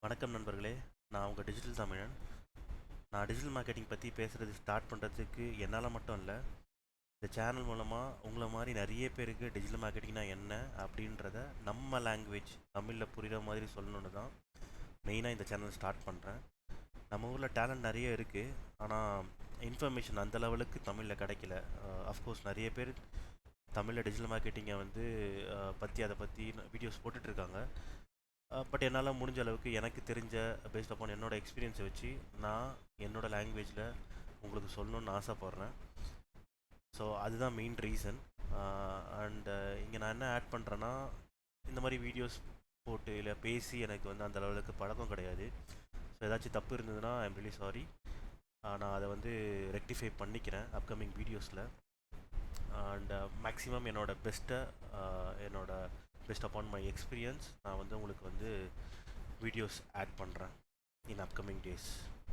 வணக்கம் நண்பர்களே. நான் உங்கள் டிஜிட்டல் தமிழன். நான் டிஜிட்டல் மார்க்கெட்டிங் பற்றி பேசுகிறது ஸ்டார்ட் பண்ணுறதுக்கு என்னால் மட்டும் இல்லை, இந்த சேனல் மூலமாக உங்களை மாதிரி நிறைய பேருக்கு டிஜிட்டல் மார்க்கெட்டிங்னா என்ன அப்படின்றத நம்ம லாங்குவேஜ் தமிழில் புரிகிற மாதிரி சொல்லணுன்னு தான் மெயினாக இந்த சேனல் ஸ்டார்ட் பண்ணுறேன். நம்ம ஊரில் டேலண்ட் நிறைய இருக்குது, ஆனால் இன்ஃபர்மேஷன் அந்த லெவலுக்கு தமிழில் கிடைக்கல. அஃப்கோர்ஸ் நிறைய பேர் தமிழில் டிஜிட்டல் மார்க்கெட்டிங்கை வந்து அதை பற்றி வீடியோஸ் போட்டுட்ருக்காங்க. பட் என்னால் முடிஞ்ச அளவுக்கு எனக்கு தெரிஞ்ச பேஸ்ட் அப்பான் என்னோடய எக்ஸ்பீரியன்ஸை வச்சு நான் என்னோடய லாங்குவேஜில் உங்களுக்கு சொல்லணுன்னு ஆசைப்பட்றேன். ஸோ அதுதான் மெயின் ரீசன். அண்டு இங்கே நான் என்ன ஆட் பண்ணுறேன்னா, இந்த மாதிரி வீடியோஸ் போட்டு இல்லை பேசி எனக்கு வந்து அந்த லெவலுக்கு பழக்கம் கிடையாது. ஸோ ஏதாச்சும் தப்பு இருந்ததுன்னா ஐ எம் ரியலி சாரி. நான் அதை வந்து ரெக்டிஃபை பண்ணிக்கிறேன் அப்கமிங் வீடியோஸில். அண்ட் மேக்ஸிமம் என்னோட பெஸ்ட் அப்பான் மை எக்ஸ்பீரியன்ஸ் நான் வந்து உங்களுக்கு வந்து வீடியோஸ் ஆட் பண்ணுறேன் இன் அப்கமிங் டேஸ்.